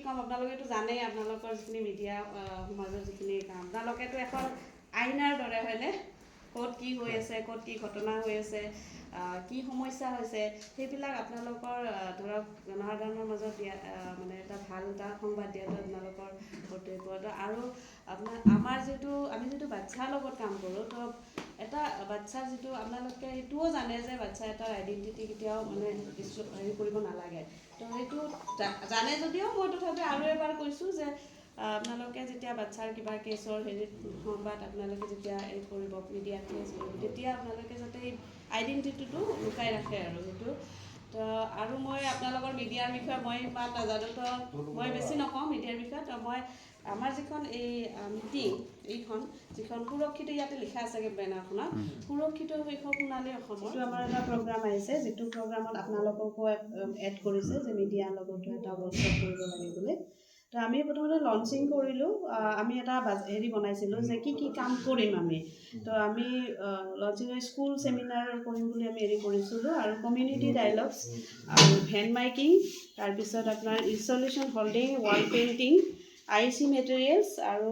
ক'ম আপোনালোকেতো জানেই আপোনালোকৰ যিখিনি মিডিয়া সমাজৰ যিখিনি কাম আপোনালোকেতো এখন আইনাৰ দৰে হয়নে ক'ত কি হৈ আছে ক'ত কি ঘটনা হৈ আছে কি সমস্যা হৈছে সেইবিলাক আপোনালোকৰ ধৰক জনসাধাৰণৰ মাজত দিয়া মানে এটা ভাল এটা সংবাদ দিয়াটো আপোনালোকৰ কৰ্তব্য আৰু আমাৰ যিটো আমি যিটো বাচ্ছাৰ লগত কাম কৰোঁ তো এটা বাচ্ছা যিটো আপোনালোকে সেইটোও জানে যে বাচ্ছা এটাৰ আইডেণ্টিটি কেতিয়াও মানে হেৰি কৰিব নালাগে তো সেইটো জানে যদিও মই তথাপি আৰু এবাৰ কৈছোঁ যে আপোনালোকে যেতিয়া বাচ্ছাৰ কিবা কেছৰ হেৰিত সংবাদ আপোনালোকে যেতিয়া এই কৰিব মিডিয়াত কেছ কৰিব তেতিয়া আপোনালোকে যাতে এই আইডেণ্টিটিটো লুকাই ৰাখে আৰু সেইটো তো আৰু মই আপোনালোকৰ মিডিয়াৰ বিষয়ে মই ইমান নাজানো তো মই বেছি নকওঁ মিডিয়াৰ বিষয়ে তো মই আমাৰ যিখন এই মিটিং এইখন যিখন সুৰক্ষিত ইয়াতে লিখা আছে বেনাৰখনত সুৰক্ষিত শৈশৱ সোণালী অসমত আমাৰ এটা প্ৰগ্ৰাম আহিছে যিটো প্ৰগ্ৰামত আপোনালোককো এড কৰিছে যে মিডিয়াৰ লগতো এটা ৱৰ্কশ্বপ কৰিব লাগে বুলি তো আমি প্ৰথমতে লঞ্চিং কৰিলোঁ আমি এটা হেৰি বনাইছিলোঁ যে কি কি কাম কৰিম আমি তো আমি লঞ্চিং স্কুল ছেমিনাৰ কৰিম বুলি আমি হেৰি কৰিছিলোঁ আৰু কমিউনিটি ডায়লগছ আৰু হেণ্ড মাইকিং তাৰপিছত আপোনাৰ installation holding wall painting IC materials আৰু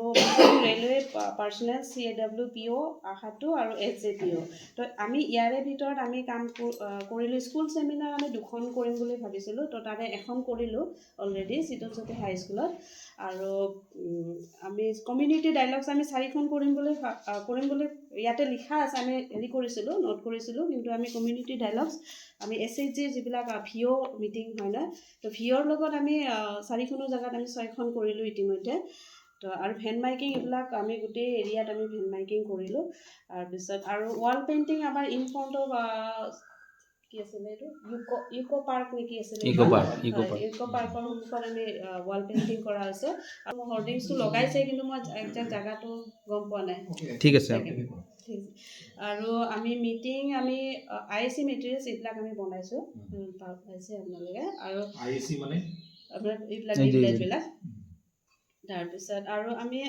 ৰেলৱে পাৰ্চনেল CAWPO আশাটো আৰু SJPO তো আমি ইয়াৰে ভিতৰত আমি কাম কৰিলোঁ স্কুল ছেমিনাৰ আমি 2খন কৰিম বুলি ভাবিছিলোঁ তো তাৰে এখন কৰিলোঁ অলৰেডি চিতলচকী হাইস্কুলত আৰু আমি কমিউনিটি ডায়লগছ আমি 4খন কৰিম বুলি ইয়াতে লিখা আছে আমি হেৰি কৰিছিলোঁ নোট কৰিছিলোঁ কিন্তু আমি কমিউনিটি ডায়লগছ আমি SHG যিবিলাক ভিঅ' মিটিং হয় ন তো ভিঅ'ৰ লগত আমি 4খনৰ জেগাত আমি 6খন কৰিলোঁ ইতিমধ্যে তো আৰু হেণ্ড মাইকিং এইবিলাক আমি গোটেই এৰিয়াত আমি হেণ্ড মাইকিং কৰিলোঁ তাৰপিছত আৰু ৱাল পেইণ্টিং আমাৰ ইন ফ্ৰণ্ট অফ কি আছিলে এইটো ইকো পাৰ্ক নেকি আছিলে ইকো পাৰ্কৰ সন্মুখত আমি ৱাল পেইণ্টিং কৰা হৈছে আৰু হৰ্ডিংছটো লগাইছে কিন্তু মই একজেক্ট জেগাটো গম পোৱা নাই ঠিক আছে আৰু আমি মিটিং আমি IC মেটেৰিয়েলছ এইবিলাক আমি বনাইছোঁ পাইছে আপোনালোকে আৰু IC মানে আপোনাৰ এইবিলাক ডিটেইলছবিলাক তাৰপিছত আৰু আমি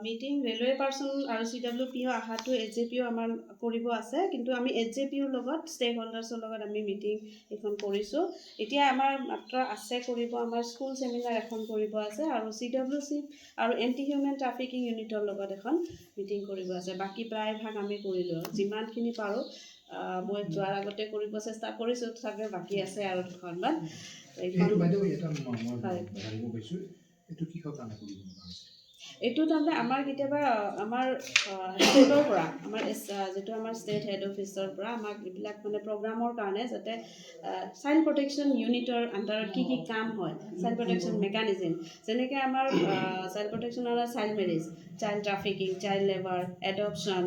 মিটিং ৰেলৱে পাৰ্চন আৰু CWPO আশাটো SJPO আমাৰ কৰিব আছে কিন্তু আমি SJPOৰ লগত ষ্টেক হোল্ডাৰ্ছৰ লগত আমি মিটিং এখন কৰিছোঁ এতিয়া আমাৰ মাত্ৰ আছে কৰিব আমাৰ স্কুল ছেমিনাৰ এখন কৰিব আছে আৰু CWC আৰু এণ্টি হিউমেন ট্ৰাফিকিং ইউনিটৰ লগত এখন মিটিং কৰিব আছে বাকী প্ৰায়ভাগ আমি কৰিলোঁ যিমানখিনি পাৰোঁ মই যোৱাৰ আগতে কৰিব চেষ্টা কৰিছোঁ চাগে বাকী আছে আৰু দুখনমান এইটো তাৰমানে আমাৰ কেতিয়াবা আমাৰ ষ্টেটৰ পৰা আমাৰ যিটো আমাৰ ষ্টেট হেড অফিচৰ পৰা আমাক এইবিলাক মানে প্ৰগ্ৰামৰ কাৰণে যাতে চাইল্ড প্ৰটেকশ্যন ইউনিটৰ আণ্ডাৰত কি কি কাম হয় চাইল্ড প্ৰটেকশ্যন মেকানিজিম যেনেকৈ আমাৰ চাইল্ড প্ৰটেকশ্যনৰ child marriage child trafficking child labour adoption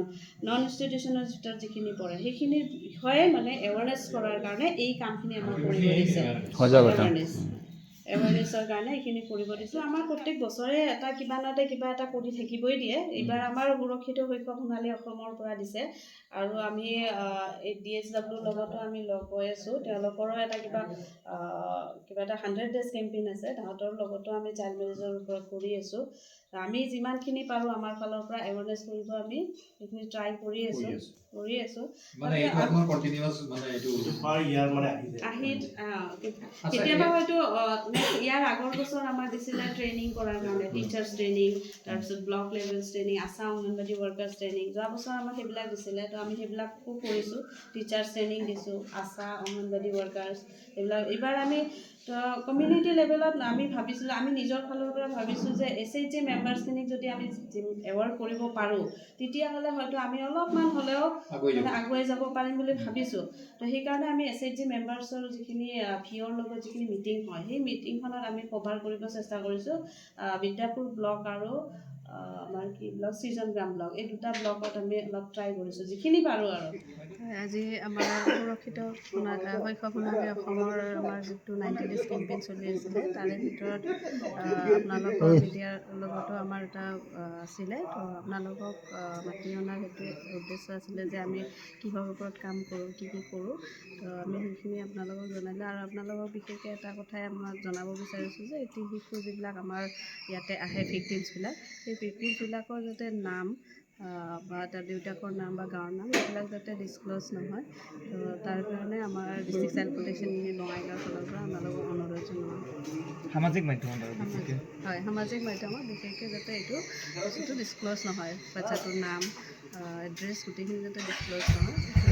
non ইনষ্টিটিউচনৰ ভিতৰত যিখিনি পৰে সেইখিনিৰ বিষয়ে মানে এৱাৰনেছ কৰাৰ কাৰণে এই কামখিনি আমাক কৰিব দিছে এৱাৰনেছৰ কাৰণে এইখিনি কৰিব দিছোঁ আমাৰ প্ৰত্যেক বছৰে এটা কিবা নহওঁতে কিবা এটা কৰি থাকিবই দিয়ে এইবাৰ আমাৰ সুৰক্ষিত শৈশৱ সোণালী অসমৰ পৰা দিছে আৰু আমি এই DSWৰ লগতো আমি লগ হৈ আছোঁ তেওঁলোকৰো এটা কিবা এটা 100 ডেজ কেম্পেইন আছে তাহাঁতৰ লগতো আমি চাইল্ড মেৰেজৰ ওপৰত কৰি আছোঁ আমি যিমানখিনি পাৰোঁ আমাৰ ফালৰ পৰা এৱাৰনেছ কৰিব আমি সেইখিনি ট্ৰাই কৰি আছোঁ মানে আমাৰ কন্টিনিউয়াস মানে এইটো পাৰ ইয়াৰ মানে কেতিয়াবা হয়তো ইয়াৰ আগৰ বছৰ আমাৰ দিছিলে ট্ৰেইনিং কৰাৰ কাৰণে টিচাৰ্ছ ট্ৰেইনিং তাৰপিছত ব্লক লেভেলছ ট্ৰেইনিং আশা অংগনবাদী ৱৰ্কাৰ্ছ ট্ৰেইনিং যোৱা বছৰ আমাক সেইবিলাক দিছিলে তো আমি সেইবিলাকো কৰিছোঁ টিচাৰ্ছ ট্ৰেইনিং দিছোঁ আশা অংগনবাদী ৱৰ্কাৰ্ছ এইবিলাক এইবাৰ আমি তো কমিউনিটি লেভেলত আমি ভাবিছিলোঁ আমি নিজৰ ফালৰ পৰা ভাবিছোঁ যে SHG মেম্বাৰ্ছখিনিক যদি আমি এৱাৰ কৰিব পাৰোঁ তেতিয়াহ'লে হয়তো আমি অলপমান হ'লেও আগুৱাই যাব পাৰিম বুলি ভাবিছোঁ তো সেইকাৰণে আমি SHG মেম্বাৰ্ছৰ যিখিনি ভিঅ'ৰ লগত যিখিনি মিটিং হয় সেই মিটিংখনত আমি কভাৰ কৰিব চেষ্টা কৰিছোঁ বিদ্যাপুৰ ব্লক আৰু আমাৰ কি ব্লক সৃজনগ্ৰাম ব্লক এই দুটা ব্লকত আমি অলপ ট্ৰাই কৰিছোঁ যিখিনি পাৰোঁ আৰু আজি আমাৰ সুৰক্ষিত শৈশৱ সোণালী অসমৰ আমাৰ যিটো 90 ডেজ কেম্পেইন চলি আছিলে তাৰে ভিতৰত আপোনালোকৰ মিডিয়াৰ লগতো আমাৰ এটা আছিলে তো আপোনালোকক মাতি অনাৰ সেইটো উদ্দেশ্য আছিলে যে আমি কিহৰ ওপৰত কাম কৰোঁ কি কৰোঁ তো আমি সেইখিনি আপোনালোকক জনালোঁ আৰু আপোনালোকক বিশেষকৈ এটা কথাই আমাক জনাব বিচাৰিছোঁ যে এটি শিশু যিবিলাক আমাৰ ইয়াতে আহে ভিক্টিমছবিলাক সেই ভিক্টিমছবিলাকৰ যাতে নাম বা তাৰ দেউতাকৰ নাম বা গাঁৱৰ নাম এইবিলাক যাতে ডিছক্ল'জ নহয়। তো তাৰ কাৰণে আমাৰ ডিষ্ট্ৰিক্ট চাইল্ড প্ৰটেকশ্যন ইউনিট বঙাইগাঁৱৰ ফালৰ পৰা আপোনালোকক অনুৰোধ জনোৱা সামাজিক মাধ্যমত আৰু বিশেষকৈ হয়, সামাজিক মাধ্যমত বিশেষকৈ যাতে এইটো বস্তুটো ডিছক্ল'জ নহয়, বাচ্ছাটোৰ নাম এড্ৰেছ গোটেইখিনি যাতে ডিছক্ল'জ নহয়।